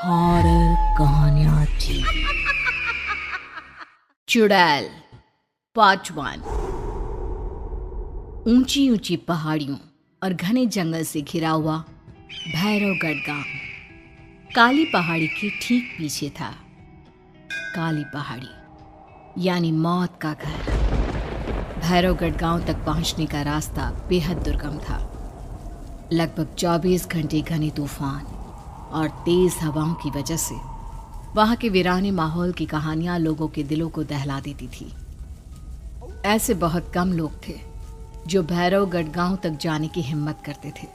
Horror कहानियां थी। चुड़ैल पार्ट 1। ऊंची ऊंची पहाड़ियों और घने जंगल से घिरा हुआ भैरवगढ़ गांव काली पहाड़ी के ठीक पीछे था। काली पहाड़ी यानी मौत का घर। भैरवगढ़ गांव तक पहुंचने का रास्ता बेहद दुर्गम था। लगभग 24 घंटे घने तूफान और तेज हवाओं की वजह से वहां के वीराने माहौल की कहानियां लोगों के दिलों को दहला देती थी। ऐसे बहुत कम लोग थे जो भैरवगढ़ गांव तक जाने की हिम्मत करते थे।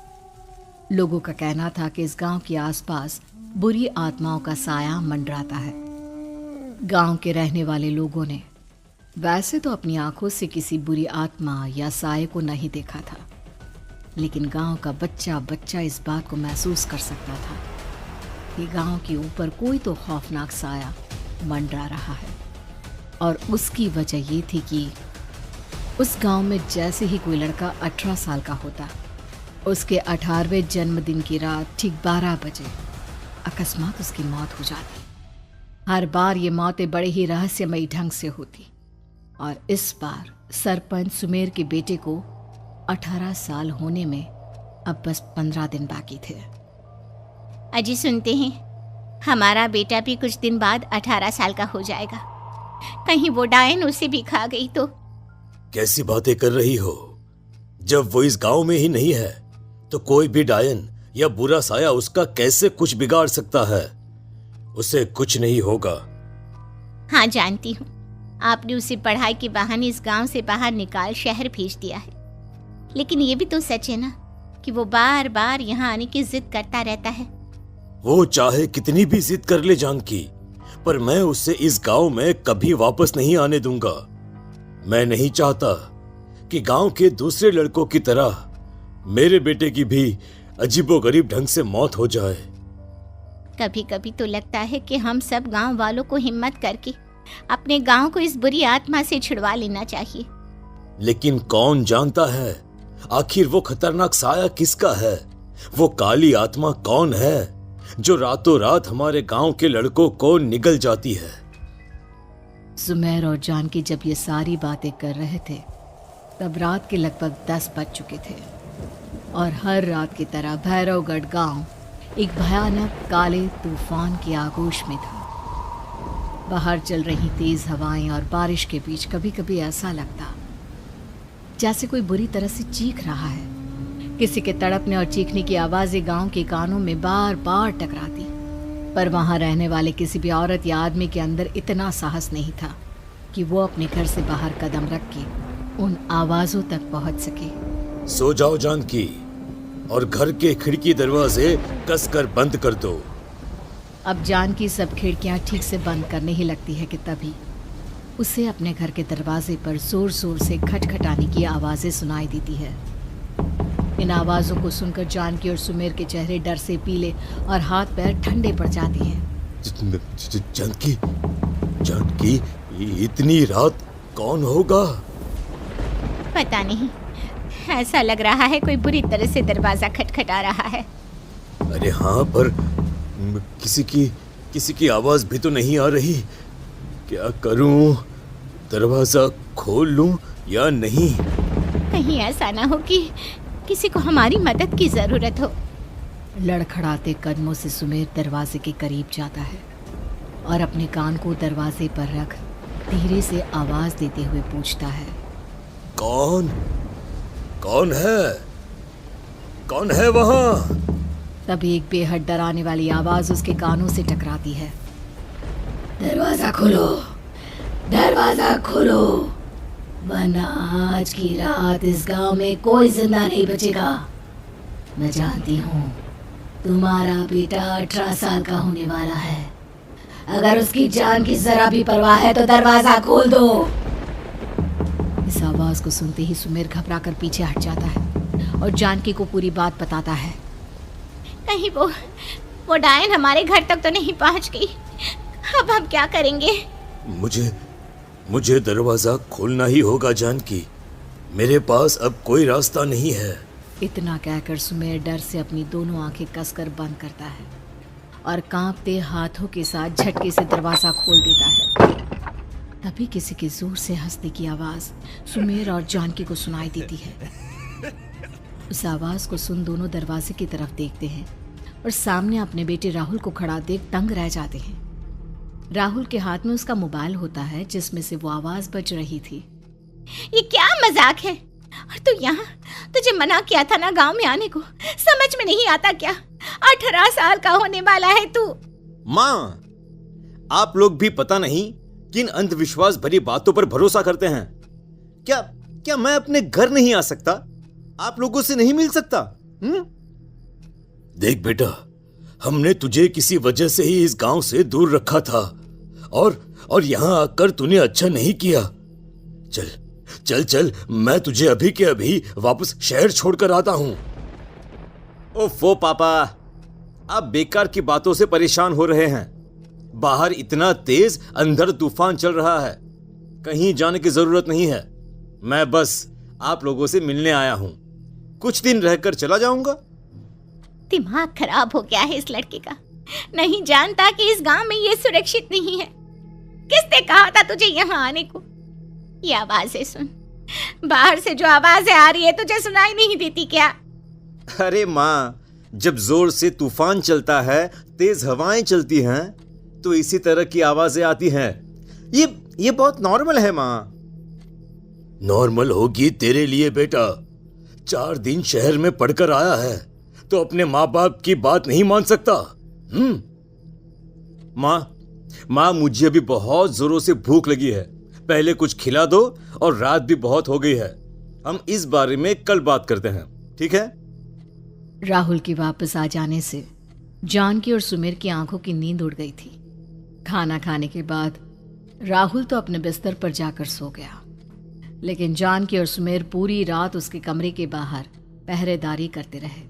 लोगों का कहना था कि इस गांव के आसपास बुरी आत्माओं का साया मंडराता है। गांव के रहने वाले लोगों ने वैसे तो अपनी आंखों से किसी बुरी आत्मा या साये को नहीं देखा था, लेकिन गांव का बच्चा बच्चा इस बात को महसूस कर सकता था कि गांव के ऊपर कोई तो खौफनाक साया मंडरा रहा है। और उसकी वजह ये थी कि उस गांव में जैसे ही कोई लड़का 18 साल का होता, उसके 18वें जन्मदिन की रात ठीक 12 बजे अकस्मात उसकी मौत हो जाती। हर बार ये मौतें बड़े ही रहस्यमयी ढंग से होती, और इस बार सरपंच सुमेर के बेटे को 18 साल होने में अब बस 15 दिन बाकी थे। अजी सुनते हैं, हमारा बेटा भी कुछ दिन बाद 18 साल का हो जाएगा। कहीं वो डायन उसे भी खा गई तो। कैसी बातें कर रही हो? जब वो इस गांव में ही नहीं है तो कोई भी डायन या बुरा साया उसका कैसे कुछ बिगाड़ सकता है? उसे कुछ नहीं होगा। हाँ जानती हूँ, आपने उसे पढ़ाई के बहाने इस गांव से बाहर निकाल शहर भेज दिया है, लेकिन ये भी तो सच है ना कि वो बार बार यहाँ आने की जिद करता रहता है। वो चाहे कितनी भी जिद कर ले जानकी, पर मैं उसे इस गांव में कभी वापस नहीं आने दूंगा। मैं नहीं चाहता कि गांव के दूसरे लड़कों की तरह मेरे बेटे की भी अजीबोगरीब ढंग से मौत हो जाए। कभी कभी तो लगता है कि हम सब गांव वालों को हिम्मत करके अपने गांव को इस बुरी आत्मा से छुड़वा लेना चाहिए। लेकिन कौन जानता है आखिर वो खतरनाक साया किसका है? वो काली आत्मा कौन है जो रातों रात हमारे गांव के लड़कों को निगल जाती है? सुमेर और जानकी जब ये सारी बातें कर रहे थे तब रात के लगभग 10 बज चुके थे, और हर रात की तरह भैरवगढ़ गांव एक भयानक काले तूफान की आगोश में था। बाहर चल रही तेज हवाएं और बारिश के बीच कभी कभी ऐसा लगता जैसे कोई बुरी तरह से चीख रहा है। किसी के तड़पने और चीखने की आवाजें गांव के कानों में बार बार टकराती, पर वहां रहने वाले किसी भी औरत या आदमी के अंदर इतना साहस नहीं था कि वो अपने घर से बाहर कदम रख के उन आवाजों तक पहुंच सके। सो जाओ जानकी, और घर के खिड़की दरवाजे कसकर बंद कर दो। अब जानकी सब खिड़कियां ठीक से बंद करने ही लगती है कि तभी उसे अपने घर के दरवाजे पर जोर जोर से खटखटाने की आवाजें सुनाई देती है। इन आवाजों को सुनकर जानकी और सुमेर के चेहरे डर से पीले और हाथ पैर ठंडे पड़ जाते हैं। जानकी, जानकी, इतनी रात कौन होगा? पता नहीं, ऐसा लग रहा है कोई बुरी तरह से दरवाजा खटखटा रहा है। अरे हाँ, पर किसी की आवाज भी तो नहीं आ रही। क्या करूं? दरवाजा खोल लूं या नहीं? कहीं ऐसा ना हो कि किसी को हमारी मदद की जरूरत हो। लड़खड़ाते कदमों से सुमेर दरवाजे के करीब जाता है और अपने कान को दरवाजे पर रख धीरे से आवाज देते हुए पूछता है, कौन कौन है? कौन है वहां? तभी एक बेहद डराने वाली आवाज उसके कानों से टकराती है। दरवाजा खोलो, दरवाजा खोलो, वरना आज की रात इस गांव में कोई जिंदा नहीं बचेगा। मैं जानती हूँ तुम्हारा बेटा 18 साल का होने वाला है। अगर उसकी जान की जरा भी परवाह है तो दरवाजा खोल दो। इस आवाज को सुनते ही सुमेर घबरा कर पीछे हट जाता है और जानकी को पूरी बात बताता है। कहीं वो डायन हमारे घर तक तो नहीं पहुंच गई? अब हम क्या करेंगे? मुझे दरवाजा खोलना ही होगा जानकी। मेरे पास अब कोई रास्ता नहीं है। इतना कहकर सुमेर डर से अपनी दोनों आंखें कसकर बंद करता है और कांपते हाथों के साथ झटके से दरवाज़ा खोल देता है। तभी किसी के जोर से हंसने की आवाज़ सुमेर और जानकी को सुनाई देती है। उस आवाज़ को सुन दोनों दरवाजे की तरफ देखते हैं और सामने अपने बेटे राहुल को खड़ा देख दंग रह जाते हैं। राहुल के हाथ में उसका मोबाइल होता है जिसमें से वो आवाज़ बज रही थी। ये क्या मजाक है? और तू यहाँ, तुझे मना किया था ना गांव में आने को, समझ में नहीं आता क्या? 18 साल का होने वाला है तू। माँ, आप लोग भी पता नहीं किन अंधविश्वास भरी बातों पर भरोसा करते हैं। क्या क्या मैं अपने घर नहीं आ सकता? आप लोगों से नहीं मिल सकता? देख बेटा, हमने तुझे किसी वजह से ही इस गांव से दूर रखा था और यहां आकर तूने अच्छा नहीं किया। चल चल चल, मैं तुझे अभी के अभी वापस शहर छोड़कर आता हूं। ओफो पापा, आप बेकार की बातों से परेशान हो रहे हैं। बाहर इतना तेज अंधड़ तूफान चल रहा है, कहीं जाने की जरूरत नहीं है। मैं बस आप लोगों से मिलने आया हूं, कुछ दिन रहकर चला जाऊंगा। दिमाग खराब हो गया है इस लड़के का, नहीं जानता कि इस गांव में ये सुरक्षित नहीं है। किसने कहा था तुझे यहाँ आने को? ये आवाजें सुन, बाहर से जो आवाजें आ रही है तुझे सुनाई नहीं देती क्या? अरे माँ, जब जोर से तूफान चलता है, तेज हवाएं चलती हैं, तो इसी तरह की आवाजें आती हैं। ये बहुत नॉर्मल है माँ। नॉर्मल होगी तेरे लिए बेटा। 4 दिन शहर में पढ़कर आया है तो अपने माँ बाप की बात नहीं मान सकता। माँ, मुझे अभी बहुत जोरों से भूख लगी है, पहले कुछ खिला दो, और रात भी बहुत हो गई है। हम इस बारे में कल बात करते हैं, ठीक है? राहुल के वापस आ जाने से जानकी और सुमेर की आंखों की नींद उड़ गई थी। खाना खाने के बाद राहुल तो अपने बिस्तर पर जाकर सो गया, लेकिन जानकी और सुमेर पूरी रात उसके कमरे के बाहर पहरेदारी करते रहे।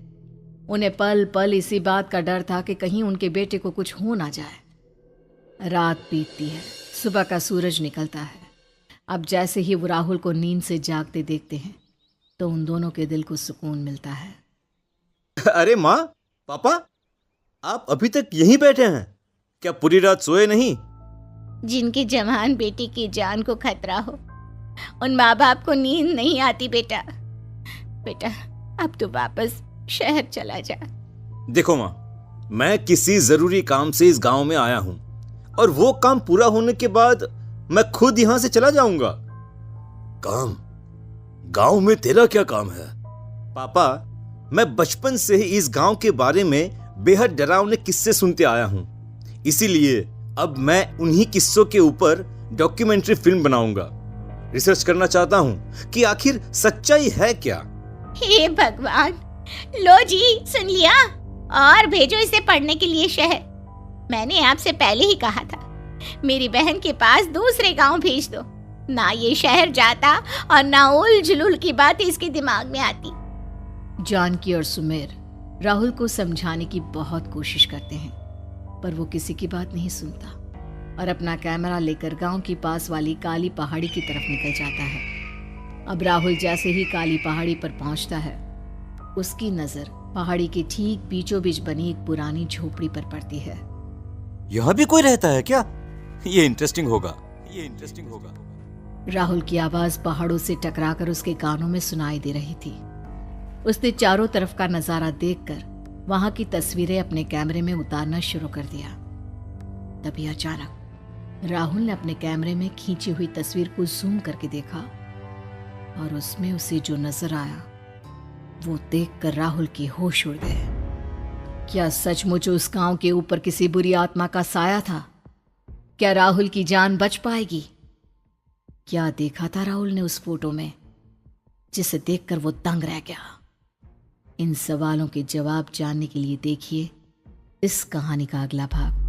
उन्हें पल पल इसी बात का डर था कि कहीं उनके बेटे को कुछ हो ना जाए। रात बीतती है, सुबह का सूरज निकलता है। अब जैसे ही वो राहुल को नींद से जागते देखते हैं तो उन दोनों के दिल को सुकून मिलता है। अरे माँ, पापा, आप अभी तक यहीं बैठे हैं? क्या पूरी रात सोए नहीं? जिनकी जवान बेटी की जान को खतरा हो, उन माँ बाप को नींद नहीं आती बेटा। बेटा, अब तो वापस शहर चला जा। देखो माँ, मैं किसी जरूरी काम से इस गांव में आया हूं, और वो काम पूरा होने के बाद मैं खुद यहां से चला जाऊंगा। काम? गांव में तेरा क्या काम है? पापा, मैं बचपन से ही इस गांव के बारे में बेहद डरावने किस्से सुनते आया हूं, इसीलिए अब मैं उन्हीं किस्सों के ऊपर डॉक्यूमेंट्री फिल्म बनाऊंगा। रिसर्च करना चाहता हूं कि आखिर सच्चाई है क्या। हे भगवान, लो जी, सुन लिया, और भेजो इसे पढ़ने के लिए शहर। मैंने आपसे पहले ही कहा था, मेरी बहन के पास दूसरे गांव भेज दो। ना ये शहर जाता और ना उल जुलूल की बात इसके दिमाग में आती। जानकी और सुमेर राहुल को समझाने की बहुत कोशिश करते हैं, पर वो किसी की बात नहीं सुनता और अपना कैमरा लेकर गांव की पास वाली काली पहाड़ी की तरफ निकल जाता है। अब राहुल जैसे ही काली पहाड़ी पर पहुंचता है, उसकी नजर पहाड़ी के ठीक बीचों बीच बनी एक पुरानी झोपड़ी पर पड़ती है। यहाँ भी कोई रहता है क्या? ये इंटरेस्टिंग होगा। राहुल की आवाज पहाड़ों से टकराकर उसके कानों में सुनाई दे रही थी। उसने चारों तरफ का नजारा देखकर वहां की तस्वीरें अपने कैमरे में उतारना शुरू कर दिया। तभी अचानक राहुल ने अपने कैमरे में खींची हुई तस्वीर को जूम करके देखा, और उसमें उसे जो नजर आया वो देखकर राहुल की होश उड़ गए। क्या सचमुच उस गांव के ऊपर किसी बुरी आत्मा का साया था? क्या राहुल की जान बच पाएगी? क्या देखा था राहुल ने उस फोटो में जिसे देखकर वो दंग रह गया? इन सवालों के जवाब जानने के लिए देखिए इस कहानी का अगला भाग।